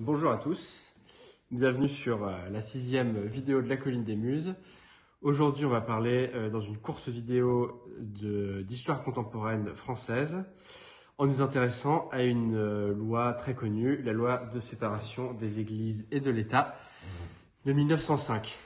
Bonjour à tous, bienvenue sur la 6e vidéo de la Colline des Muses. Aujourd'hui, on va parler dans une courte vidéo d'histoire contemporaine française en nous intéressant à une loi très connue, la loi de séparation des églises et de l'État de 1905.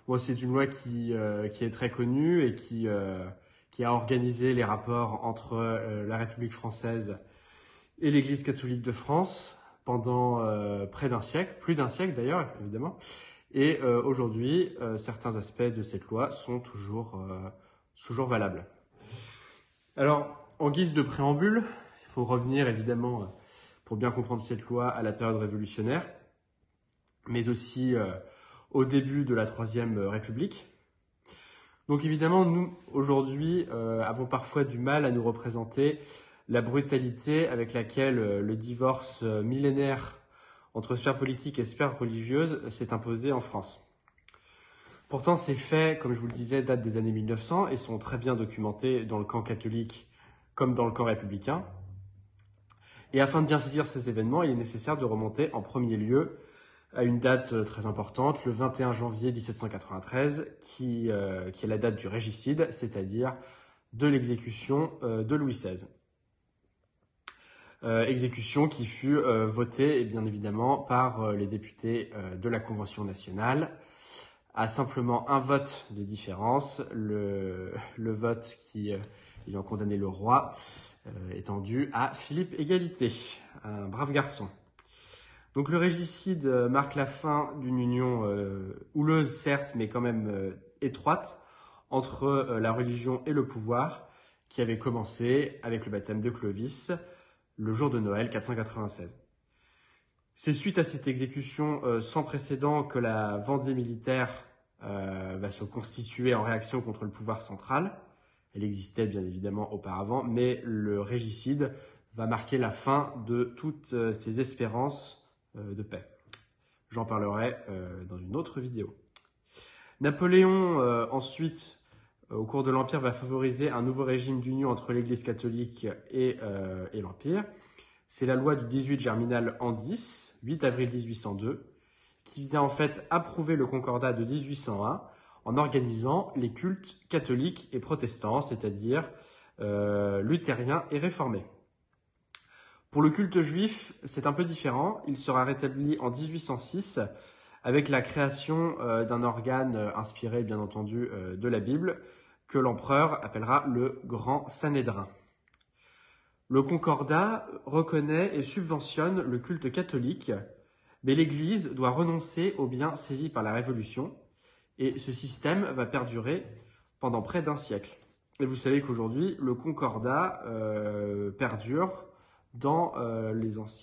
Bon, c'est une loi qui est très connue et qui a organisé les rapports entre la République française et l'Église catholique de France pendant près d'un siècle, plus d'un siècle d'ailleurs, évidemment. Et aujourd'hui, certains aspects de cette loi sont toujours valables. Alors, en guise de préambule, il faut revenir évidemment, pour bien comprendre cette loi, à la période révolutionnaire, mais aussi au début de la Troisième République. Donc évidemment, nous, aujourd'hui, avons parfois du mal à nous représenter la brutalité avec laquelle le divorce millénaire entre sphère politique et sphère religieuse s'est imposé en France. Pourtant, ces faits, comme je vous le disais, datent des années 1900 et sont très bien documentés dans le camp catholique comme dans le camp républicain. Et afin de bien saisir ces événements, il est nécessaire de remonter en premier lieu à une date très importante, le 21 janvier 1793, qui est la date du régicide, c'est-à-dire de l'exécution de Louis XVI. Exécution qui fut votée, bien évidemment, par les députés de la Convention nationale, à simplement un vote de différence, le vote qui, ayant condamné le roi, étant dû à Philippe Égalité, un brave garçon. Donc le régicide marque la fin d'une union houleuse, certes, mais quand même étroite, entre la religion et le pouvoir, qui avait commencé avec le baptême de Clovis, le jour de Noël 496. C'est suite à cette exécution sans précédent que la Vendée militaire va se constituer en réaction contre le pouvoir central. Elle existait bien évidemment auparavant, mais le régicide va marquer la fin de toutes ces espérances de paix. J'en parlerai dans une autre vidéo. Napoléon, ensuite, au cours de l'Empire, va favoriser un nouveau régime d'union entre l'Église catholique et l'Empire. C'est la loi du 18 Germinal an X, 8 avril 1802, qui vient en fait approuver le concordat de 1801 en organisant les cultes catholiques et protestants, c'est-à-dire luthériens et réformés. Pour le culte juif, c'est un peu différent. Il sera rétabli en 1806 avec la création d'un organe inspiré, bien entendu, de la Bible, que l'empereur appellera le Grand Sanhédrin. Le Concordat reconnaît et subventionne le culte catholique, mais l'Église doit renoncer aux biens saisis par la Révolution, et ce système va perdurer pendant près d'un siècle. Et vous savez qu'aujourd'hui, le Concordat perdure dans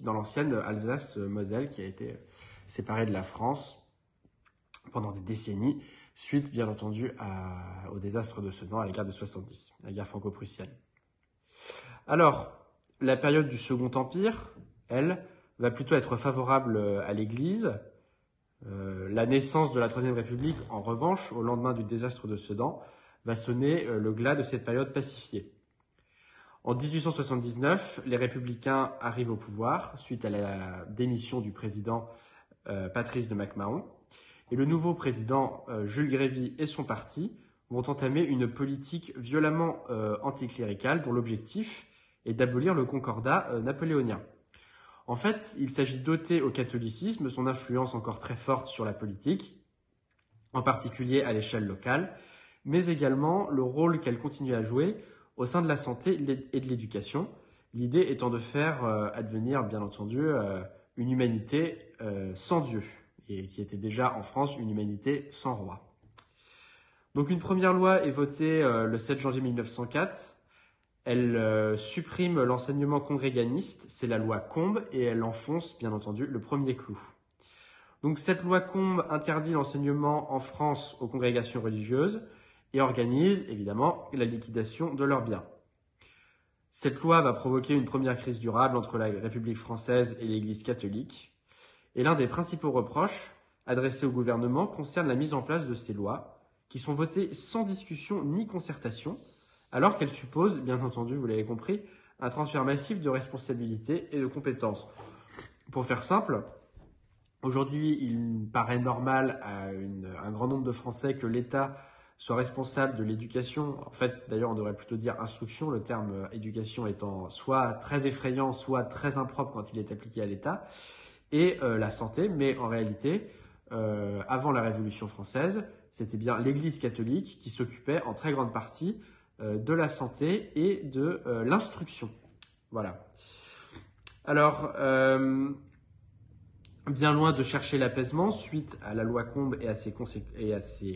l'ancienne Alsace-Moselle, qui a été séparée de la France pendant des décennies, suite bien entendu au désastre de Sedan, à la guerre de 70, la guerre franco-prussienne. Alors, la période du Second Empire, elle, va plutôt être favorable à l'Église. La naissance de la Troisième République, en revanche, au lendemain du désastre de Sedan, va sonner le glas de cette période pacifiée. En 1879, les Républicains arrivent au pouvoir suite à la démission du président Patrice de MacMahon. Et le nouveau président Jules Grévy et son parti vont entamer une politique violemment anticléricale dont l'objectif est d'abolir le concordat napoléonien. En fait, il s'agit d'ôter au catholicisme son influence encore très forte sur la politique, en particulier à l'échelle locale, mais également le rôle qu'elle continue à jouer au sein de la santé et de l'éducation, l'idée étant de faire advenir, bien entendu, une humanité sans Dieu, et qui était déjà en France une humanité sans roi. Donc une première loi est votée le 7 janvier 1904. Elle supprime l'enseignement congréganiste, c'est la loi Combes, et elle enfonce, bien entendu, le premier clou. Donc cette loi Combes interdit l'enseignement en France aux congrégations religieuses et organise, évidemment, la liquidation de leurs biens. Cette loi va provoquer une première crise durable entre la République française et l'Église catholique. Et l'un des principaux reproches adressés au gouvernement concerne la mise en place de ces lois, qui sont votées sans discussion ni concertation, alors qu'elles supposent, bien entendu, vous l'avez compris, un transfert massif de responsabilités et de compétences. Pour faire simple, aujourd'hui, il paraît normal à un grand nombre de Français que l'État soit responsable de l'éducation. En fait, d'ailleurs, on devrait plutôt dire instruction, le terme éducation étant soit très effrayant, soit très impropre quand il est appliqué à l'État, et la santé. Mais en réalité, avant la Révolution française, c'était bien l'Église catholique qui s'occupait en très grande partie de la santé et de l'instruction. Voilà. Alors, bien loin de chercher l'apaisement, suite à la loi Combes et à ses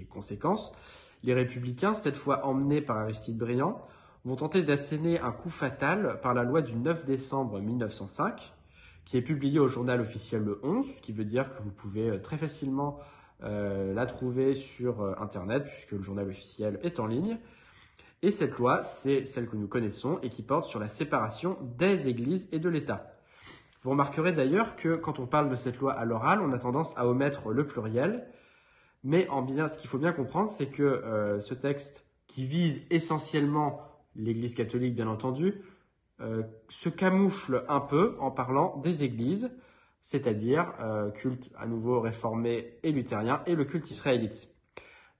conséquences, les Républicains, cette fois emmenés par Aristide Briand, vont tenter d'asséner un coup fatal par la loi du 9 décembre 1905, qui est publiée au journal officiel le 11, ce qui veut dire que vous pouvez très facilement la trouver sur Internet, puisque le journal officiel est en ligne. Et cette loi, c'est celle que nous connaissons et qui porte sur la séparation des églises et de l'État. Vous remarquerez d'ailleurs que quand on parle de cette loi à l'oral, on a tendance à omettre le pluriel. Mais ce qu'il faut bien comprendre, c'est que ce texte, qui vise essentiellement l'Église catholique, bien entendu, se camoufle un peu en parlant des églises, c'est-à-dire culte à nouveau réformé et luthérien, et le culte israélite.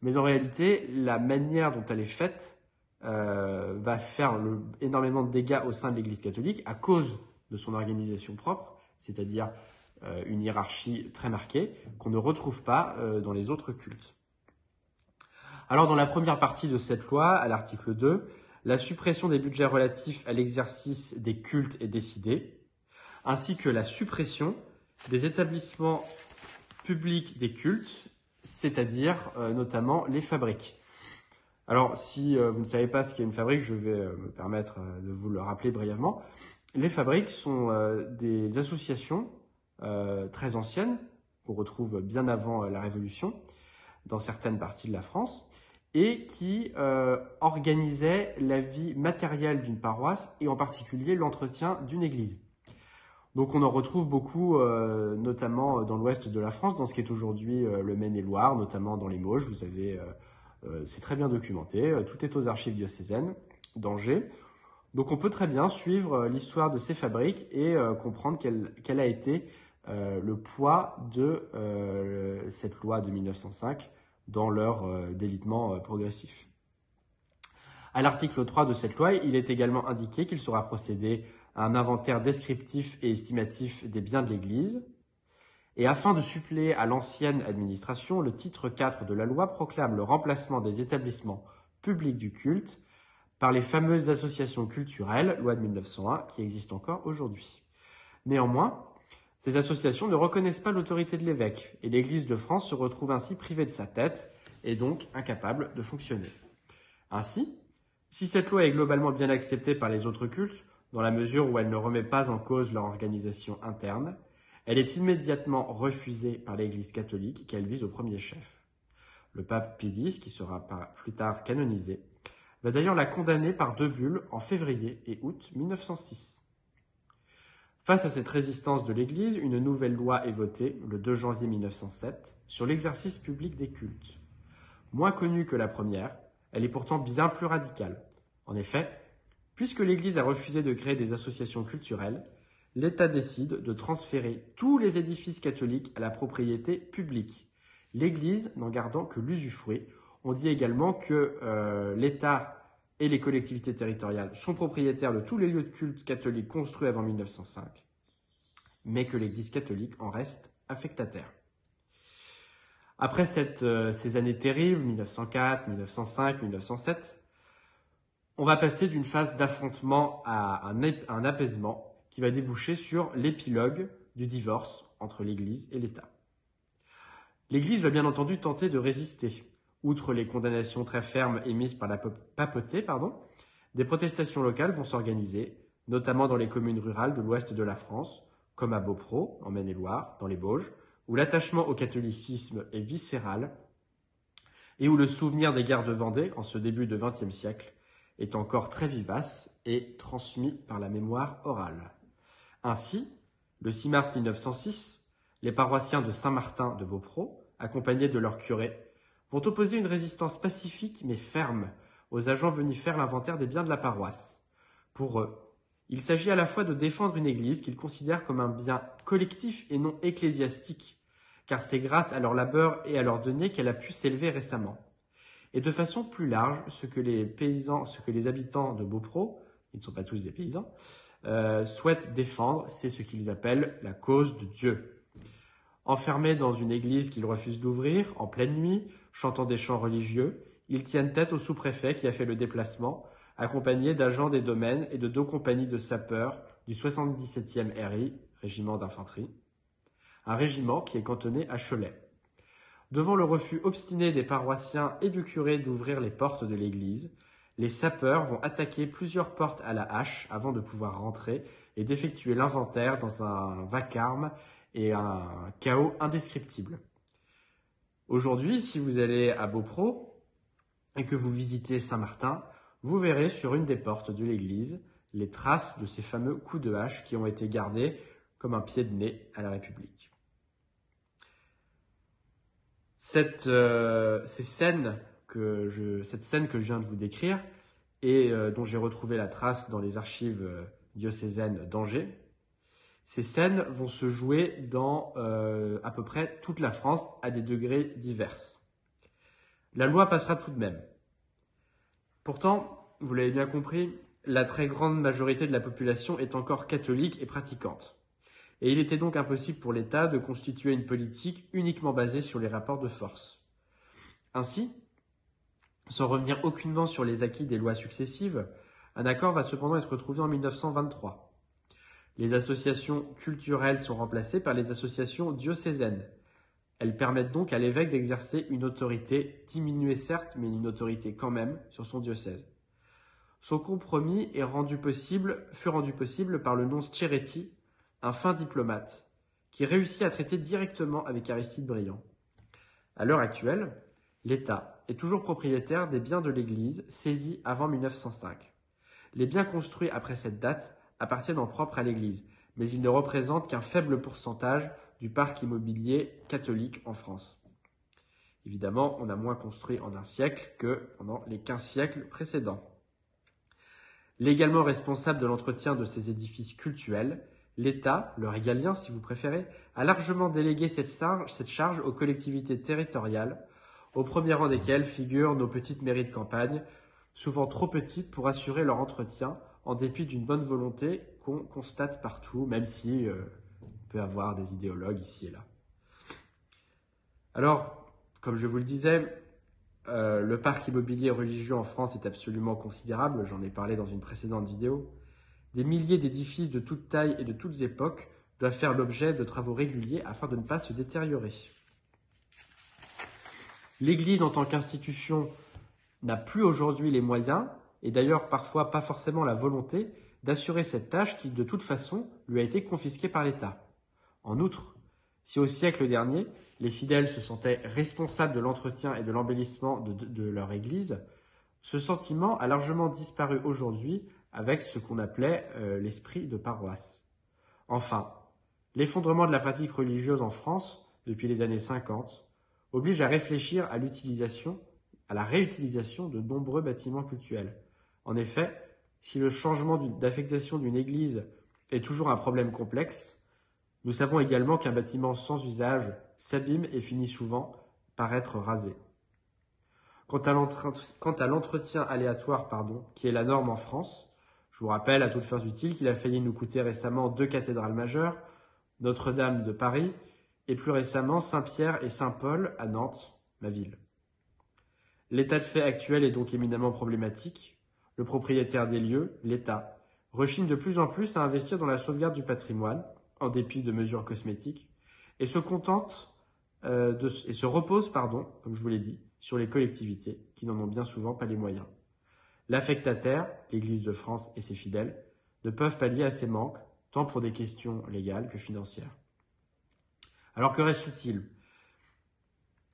Mais en réalité, la manière dont elle est faite va faire énormément de dégâts au sein de l'Église catholique à cause de son organisation propre, c'est-à-dire une hiérarchie très marquée qu'on ne retrouve pas dans les autres cultes. Alors dans la première partie de cette loi, à l'article 2, la suppression des budgets relatifs à l'exercice des cultes est décidée, ainsi que la suppression des établissements publics des cultes, c'est-à-dire notamment les fabriques. Alors si vous ne savez pas ce qu'est une fabrique, je vais me permettre de vous le rappeler brièvement. Les fabriques sont des associations très anciennes, qu'on retrouve bien avant la Révolution, dans certaines parties de la France, et qui organisaient la vie matérielle d'une paroisse et en particulier l'entretien d'une église. Donc on en retrouve beaucoup, notamment dans l'ouest de la France, dans ce qui est aujourd'hui le Maine-et-Loire, notamment dans les Mauges. Vous avez, c'est très bien documenté, tout est aux archives diocésaines d'Angers. Donc on peut très bien suivre l'histoire de ces fabriques et comprendre quel a été le poids de cette loi de 1905 dans leur délitement progressif. À l'article 3 de cette loi, il est également indiqué qu'il sera procédé à un inventaire descriptif et estimatif des biens de l'Église. Et afin de suppléer à l'ancienne administration, le titre 4 de la loi proclame le remplacement des établissements publics du culte par les fameuses associations culturelles, loi de 1901, qui existent encore aujourd'hui. Néanmoins, ces associations ne reconnaissent pas l'autorité de l'évêque, et l'Église de France se retrouve ainsi privée de sa tête, et donc incapable de fonctionner. Ainsi, si cette loi est globalement bien acceptée par les autres cultes, dans la mesure où elle ne remet pas en cause leur organisation interne, elle est immédiatement refusée par l'Église catholique qu'elle vise au premier chef. Le pape Pie X, qui sera plus tard canonisé, va d'ailleurs la condamner par 2 bulles en février et août 1906. Face à cette résistance de l'Église, une nouvelle loi est votée le 2 janvier 1907 sur l'exercice public des cultes. Moins connue que la première, elle est pourtant bien plus radicale. En effet, puisque l'Église a refusé de créer des associations culturelles, l'État décide de transférer tous les édifices catholiques à la propriété publique, l'Église n'en gardant que l'usufruit. On dit également que l'État et les collectivités territoriales sont propriétaires de tous les lieux de culte catholiques construits avant 1905, mais que l'Église catholique en reste affectataire. Après ces années terribles, 1904, 1905, 1907, on va passer d'une phase d'affrontement à un apaisement qui va déboucher sur l'épilogue du divorce entre l'Église et l'État. L'Église va bien entendu tenter de résister. Outre les condamnations très fermes émises par la papauté, des protestations locales vont s'organiser, notamment dans les communes rurales de l'ouest de la France, comme à Beaupro, en Maine-et-Loire, dans les Bauges, où l'attachement au catholicisme est viscéral et où le souvenir des guerres de Vendée, en ce début de XXe siècle, est encore très vivace et transmis par la mémoire orale. Ainsi, le 6 mars 1906, les paroissiens de Saint-Martin de Beaupro, accompagnés de leur curé, vont opposer une résistance pacifique mais ferme aux agents venus faire l'inventaire des biens de la paroisse. Pour eux, Il s'agit à la fois de défendre une église qu'ils considèrent comme un bien collectif et non ecclésiastique, car c'est grâce à leur labeur et à leurs deniers qu'elle a pu s'élever récemment. Et de façon plus large, ce que les habitants de Beaupro, ils ne sont pas tous des paysans, souhaitent défendre, c'est ce qu'ils appellent la cause de Dieu. Enfermés dans une église qu'ils refusent d'ouvrir, en pleine nuit, chantant des chants religieux, ils tiennent tête au sous-préfet qui a fait le déplacement, accompagné d'agents des domaines et de 2 compagnies de sapeurs du 77e RI, régiment d'infanterie, un régiment qui est cantonné à Cholet. Devant le refus obstiné des paroissiens et du curé d'ouvrir les portes de l'église, les sapeurs vont attaquer plusieurs portes à la hache avant de pouvoir rentrer et d'effectuer l'inventaire dans un vacarme et un chaos indescriptible. Aujourd'hui, si vous allez à Beaupro et que vous visitez Saint-Martin, vous verrez sur une des portes de l'église les traces de ces fameux coups de hache qui ont été gardés comme un pied de nez à la République. Cette scène que je viens de vous décrire et dont j'ai retrouvé la trace dans les archives diocésaines d'Angers, ces scènes vont se jouer dans à peu près toute la France à des degrés divers. La loi passera tout de même. Pourtant, vous l'avez bien compris, la très grande majorité de la population est encore catholique et pratiquante. Et il était donc impossible pour l'État de constituer une politique uniquement basée sur les rapports de force. Ainsi, sans revenir aucunement sur les acquis des lois successives, un accord va cependant être trouvé en 1923. Les associations culturelles sont remplacées par les associations diocésaines. Elles permettent donc à l'évêque d'exercer une autorité diminuée certes, mais une autorité quand même sur son diocèse. Son compromis fut rendu possible par le nonce Ceretti, un fin diplomate, qui réussit à traiter directement avec Aristide Briand. À l'heure actuelle, l'État est toujours propriétaire des biens de l'Église saisis avant 1905. Les biens construits après cette date appartiennent en propre à l'Église, mais ils ne représentent qu'un faible pourcentage du parc immobilier catholique en France. Évidemment, on a moins construit en un siècle que pendant les 15 siècles précédents. Légalement responsable de l'entretien de ces édifices cultuels, l'État, le régalien si vous préférez, a largement délégué cette charge aux collectivités territoriales, au premier rang desquelles figurent nos petites mairies de campagne, souvent trop petites pour assurer leur entretien, en dépit d'une bonne volonté qu'on constate partout, même si on peut avoir des idéologues ici et là. Alors, comme je vous le disais, le parc immobilier religieux en France est absolument considérable, j'en ai parlé dans une précédente vidéo. Des milliers d'édifices de toutes tailles et de toutes époques doivent faire l'objet de travaux réguliers afin de ne pas se détériorer. L'Église en tant qu'institution n'a plus aujourd'hui les moyens, et d'ailleurs parfois pas forcément la volonté, d'assurer cette tâche qui de toute façon lui a été confisquée par l'État. En outre, si au siècle dernier, les fidèles se sentaient responsables de l'entretien et de l'embellissement de leur Église, ce sentiment a largement disparu aujourd'hui avec ce qu'on appelait l'esprit de paroisse. Enfin, l'effondrement de la pratique religieuse en France, depuis les années 50, oblige à réfléchir à la réutilisation de nombreux bâtiments cultuels. En effet, si le changement d'affectation d'une église est toujours un problème complexe, nous savons également qu'un bâtiment sans usage s'abîme et finit souvent par être rasé. Quant à l'entretien aléatoire, qui est la norme en France, je vous rappelle à toutes fins utiles qu'il a failli nous coûter récemment 2 cathédrales majeures, Notre-Dame de Paris et plus récemment Saint-Pierre et Saint-Paul à Nantes, ma ville. L'état de fait actuel est donc éminemment problématique. Le propriétaire des lieux, l'État, rechigne de plus en plus à investir dans la sauvegarde du patrimoine, en dépit de mesures cosmétiques, et se repose, comme je vous l'ai dit, sur les collectivités, qui n'en ont bien souvent pas les moyens. L'affectataire, l'Église de France et ses fidèles, ne peuvent pallier à ces manques, tant pour des questions légales que financières. Alors que reste-t-il ?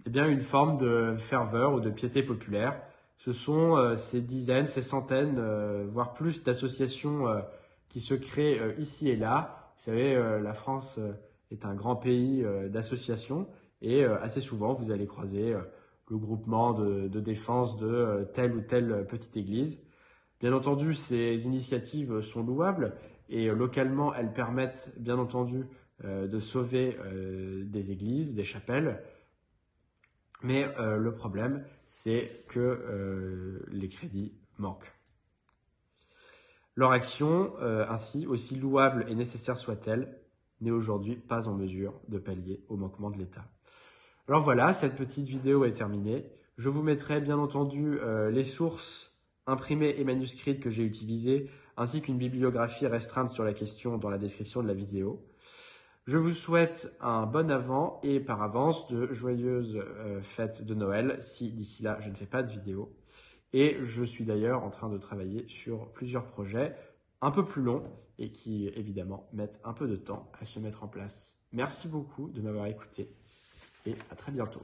Eh bien, une forme de ferveur ou de piété populaire. Ce sont ces dizaines, ces centaines, voire plus d'associations qui se créent ici et là. Vous savez, la France est un grand pays d'associations et assez souvent, vous allez croiser le groupement de défense de telle ou telle petite église. Bien entendu, ces initiatives sont louables et localement, elles permettent bien entendu de sauver des églises, des chapelles. Mais le problème, c'est que les crédits manquent. Leur action, ainsi, aussi louable et nécessaire soit-elle, n'est aujourd'hui pas en mesure de pallier au manquement de l'État. Alors voilà, cette petite vidéo est terminée. Je vous mettrai bien entendu les sources imprimées et manuscrites que j'ai utilisées, ainsi qu'une bibliographie restreinte sur la question dans la description de la vidéo. Je vous souhaite un bon Avant et par avance de joyeuses fêtes de Noël si d'ici là je ne fais pas de vidéo. Et je suis d'ailleurs en train de travailler sur plusieurs projets un peu plus longs et qui évidemment mettent un peu de temps à se mettre en place. Merci beaucoup de m'avoir écouté et à très bientôt.